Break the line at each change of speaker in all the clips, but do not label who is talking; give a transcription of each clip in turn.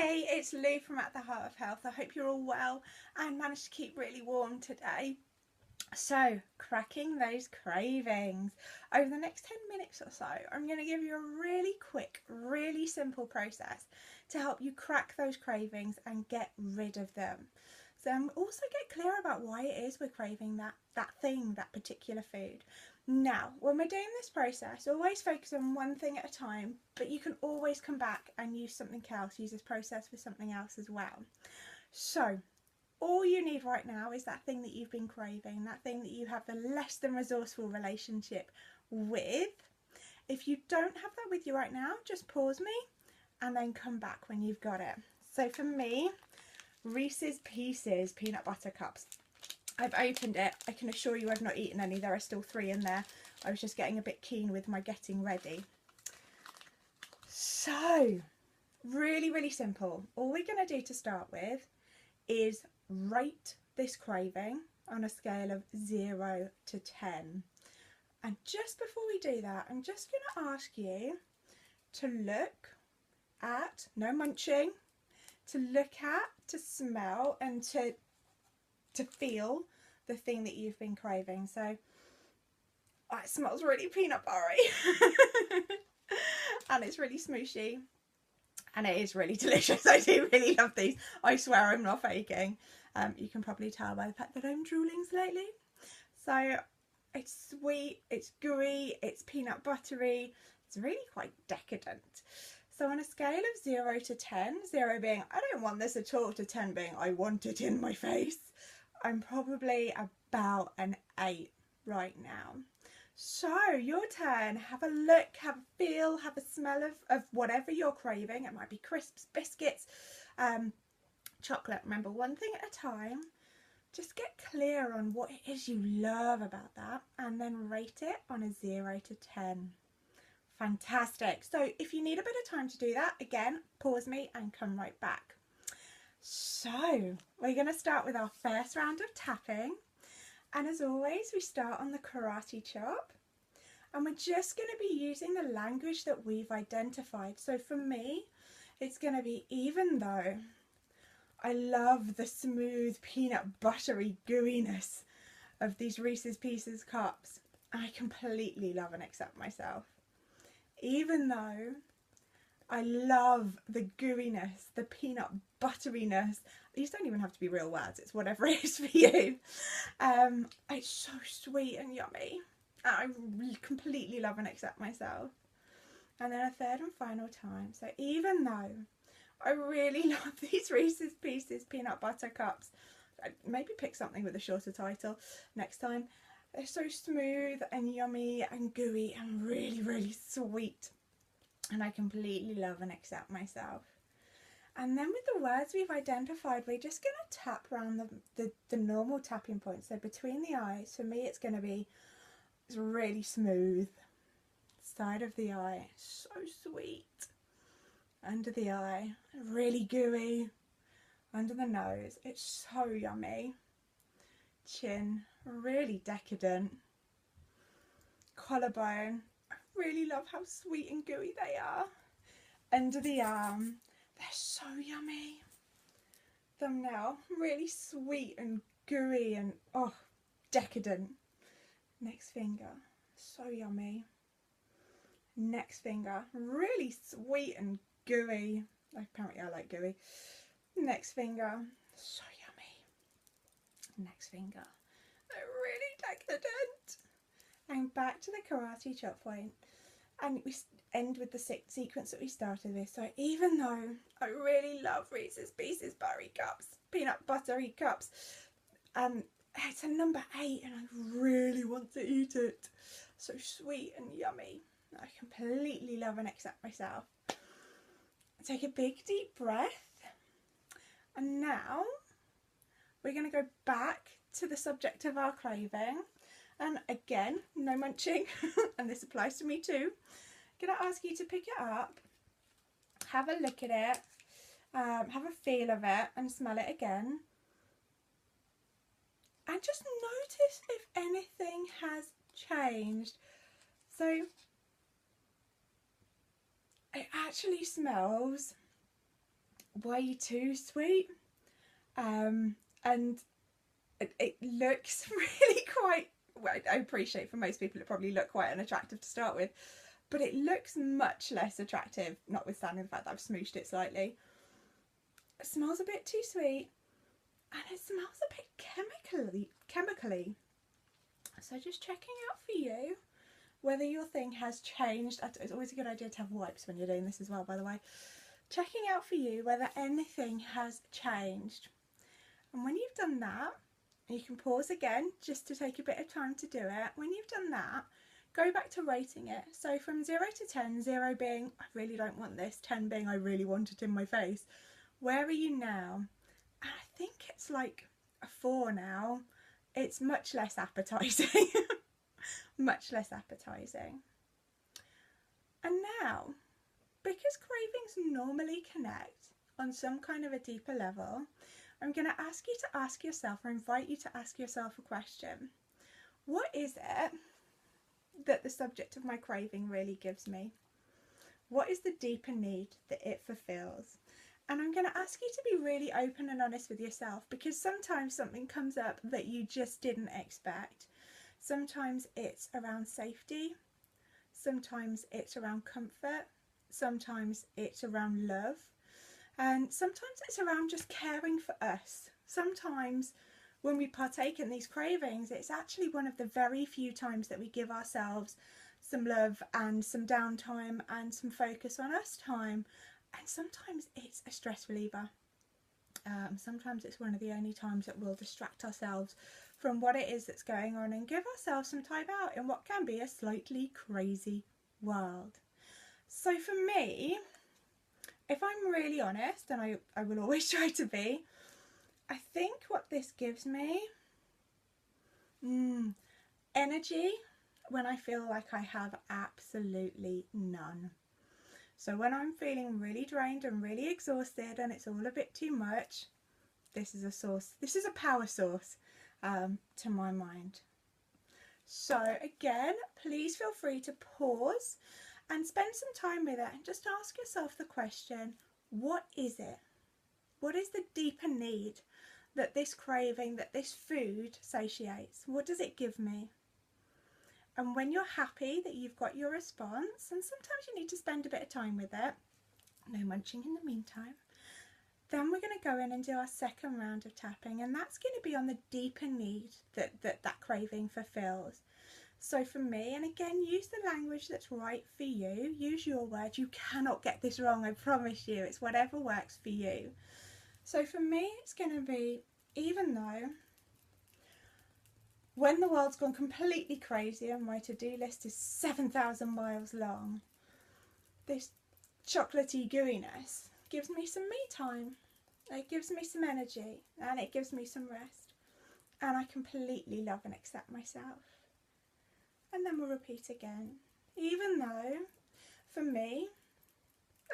Hey, it's Lou from At the Heart of Health. I hope you're all well and managed to keep really warm today. So, cracking those cravings. Over the next 10 minutes or so, I'm going to give you a really quick, really simple process to help you crack those cravings and get rid of them. So, also get clear about why it is we're craving that thing, that particular food. Now, when we're doing this process, always focus on one thing at a time, but you can always come back and use something else, use this process for something else as well. So, all you need right now is that thing that you've been craving, that thing that you have the less than resourceful relationship with. If you don't have that with you right now, just pause me and then come back when you've got it. So for me, Reese's Pieces peanut butter cups. I've opened it. I can assure you I've not eaten any. There are still 3 in there. I was just getting a bit keen with my getting ready. So, really, really simple. All we're going to do to start with is rate this craving on a scale of 0 to 10. And just before we do that, I'm just going to ask you to look at, no munching, to look at, to smell and to feel the thing that you've been craving. So it smells really peanut buttery and it's really smooshy and it is really delicious. I do really love these. I swear I'm not faking. You can probably tell by the fact that I'm drooling slightly. So it's sweet, it's gooey, it's peanut buttery, it's really quite decadent. So on a scale of 0 to 10, 0 being I don't want this at all to 10 being I want it in my face, I'm probably about an 8 right now. So your turn. Have a look, have a feel, have a smell of whatever you're craving. It might be crisps, biscuits, chocolate. Remember, one thing at a time. Just get clear on what it is you love about that and then rate it on a 0 to 10. Fantastic. So if you need a bit of time to do that, again, pause me and come right back. So we're going to start with our first round of tapping, and as always we start on the karate chop, and we're just going to be using the language that we've identified. So for me it's going to be, even though I love the smooth peanut buttery gooiness of these Reese's Pieces cups, I completely love and accept myself. Even though I love the gooiness, the peanut butteriness. These don't even have to be real words, it's whatever it is for you. It's so sweet and yummy. I completely love and accept myself. And then a third and final time. So even though I really love these Reese's Pieces peanut butter cups, I'd maybe pick something with a shorter title next time. They're so smooth and yummy and gooey and really, really sweet. And I completely love and accept myself. And then with the words we've identified, we're just going to tap around the normal tapping points. So between the eyes, for me it's going to be really smooth. Side of the eye, so sweet. Under the eye, really gooey. Under the nose, it's so yummy. Chin, really decadent. Collarbone, I really love how sweet and gooey they are. Under the arm, they're so yummy. Thumbnail, really sweet and gooey and decadent. Next finger, so yummy. Next finger, really sweet and gooey. Apparently I like gooey. Next finger, so yummy. Next finger, they're really decadent. And back to the karate chop point. And we end with the sequence that we started with. So even though I really love Reese's Pieces buttery cups, peanut buttery cups, it's a number 8 and I really want to eat it. So sweet and yummy. I completely love and accept myself. Take a big deep breath. And now we're going to go back to the subject of our craving. And again, no munching, and this applies to me too. I'm going to ask you to pick it up, have a look at it, have a feel of it and smell it again. And just notice if anything has changed. So it actually smells way too sweet, and it looks really quite, well, I appreciate for most people it probably look quite unattractive to start with, but it looks much less attractive, notwithstanding the fact that I've smooshed it slightly. It smells a bit too sweet, and it smells a bit chemically. So just checking out for you whether your thing has changed. It's always a good idea to have wipes when you're doing this as well, by the way. Checking out for you whether anything has changed. And when you've done that, you can pause again just to take a bit of time to do it. When you've done that, go back to rating it. So from 0 to 10, 0 being I really don't want this, 10 being I really want it in my face. Where are you now? And I think it's like a 4 now. It's much less appetizing. Much less appetizing. And now, because cravings normally connect on some kind of a deeper level, I'm going to ask you to ask yourself, or invite you to ask yourself a question. What is it that the subject of my craving really gives me? What is the deeper need that it fulfills? And I'm going to ask you to be really open and honest with yourself, because sometimes something comes up that you just didn't expect. Sometimes it's around safety. Sometimes it's around comfort. Sometimes it's around love. And sometimes it's around just caring for us. Sometimes when we partake in these cravings, it's actually one of the very few times that we give ourselves some love and some downtime and some focus on us time. And sometimes it's a stress reliever. Sometimes it's one of the only times that we'll distract ourselves from what it is that's going on and give ourselves some time out in what can be a slightly crazy world. So for me, if I'm really honest, and I will always try to be, I think what this gives me, energy when I feel like I have absolutely none. So when I'm feeling really drained and really exhausted and it's all a bit too much, this is a source, this is a power source to my mind. So again, please feel free to pause and spend some time with it and just ask yourself the question, what is it? What is the deeper need that this craving, that this food satiates? What does it give me? And when you're happy that you've got your response, and sometimes you need to spend a bit of time with it, no munching in the meantime, then we're going to go in and do our second round of tapping, and that's going to be on the deeper need that craving fulfills. So for me, and again, use the language that's right for you, use your words, you cannot get this wrong, I promise you, it's whatever works for you. So for me, it's going to be, even though when the world's gone completely crazy and my to-do list is 7,000 miles long, this chocolatey gooiness gives me some me time, it gives me some energy, and it gives me some rest, and I completely love and accept myself. And then we'll repeat again. Even though, for me,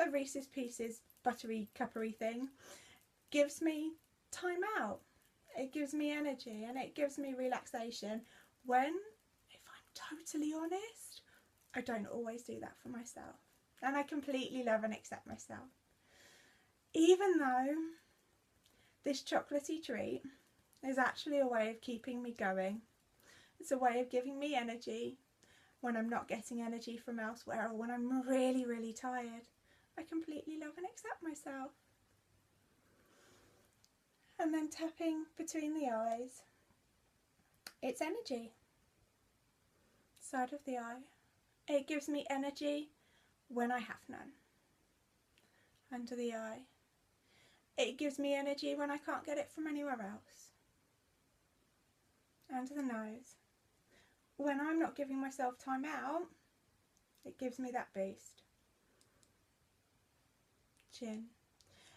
a Reese's Pieces buttery cuppery thing gives me time out, it gives me energy, and it gives me relaxation, when, if I'm totally honest, I don't always do that for myself. And I completely love and accept myself. Even though this chocolatey treat is actually a way of keeping me going, it's a way of giving me energy when I'm not getting energy from elsewhere, or when I'm really, really tired, I completely love and accept myself. And then tapping between the eyes, it's energy. Side of the eye, it gives me energy when I have none. Under the eye, it gives me energy when I can't get it from anywhere else. Under the nose, when I'm not giving myself time out, it gives me that boost. Chin,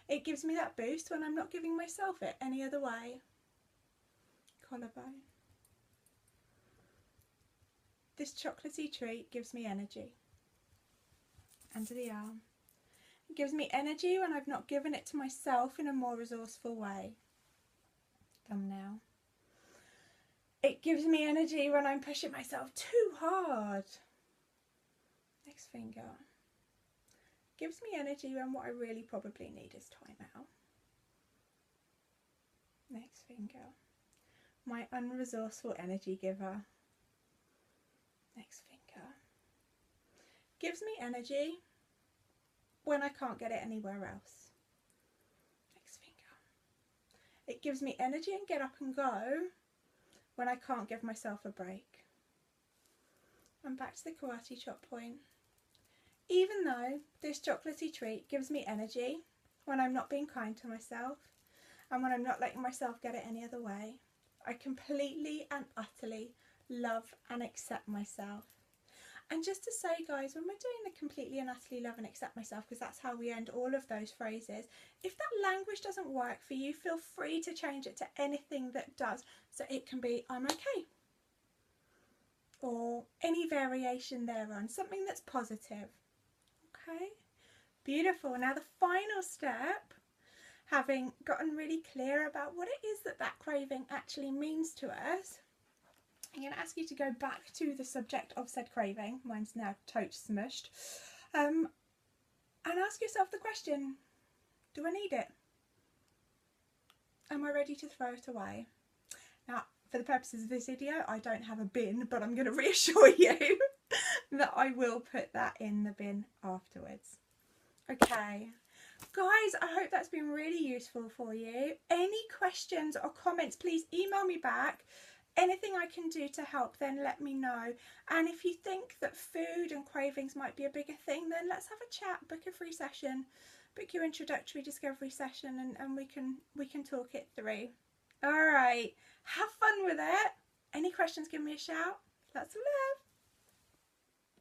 it gives me that boost when I'm not giving myself it any other way. Collarbone, this chocolatey treat gives me energy. Under the arm, it gives me energy when I've not given it to myself in a more resourceful way. Thumbnail, it gives me energy when I'm pushing myself too hard. Next finger, gives me energy when what I really probably need is time out. Next finger. My unresourceful energy giver. Next finger. Gives me energy when I can't get it anywhere else. Next finger. It gives me energy and get up and go when I can't give myself a break. And back to the karate chop point. Even though this chocolatey treat gives me energy when I'm not being kind to myself and when I'm not letting myself get it any other way, I completely and utterly love and accept myself. And just to say, guys, when we're doing the completely and utterly love and accept myself, because that's how we end all of those phrases, if that language doesn't work for you, feel free to change it to anything that does. So it can be, I'm okay. Or any variation thereon, something that's positive. Okay, beautiful. Now the final step, having gotten really clear about what it is that that craving actually means to us, I'm going to ask you to go back to the subject of said craving, mine's now totes smushed, and ask yourself the question, do I need it? Am I ready to throw it away? Now, for the purposes of this video, I don't have a bin, but I'm going to reassure you that I will put that in the bin afterwards. Okay, guys, I hope that's been really useful for you. Any questions or comments, please email me back. Anything I can do to help, then let me know. And if you think that food and cravings might be a bigger thing, then let's have a chat, book a free session, book your introductory discovery session, and we can talk it through. All right, have fun with it. Any questions, give me a shout. Lots of love.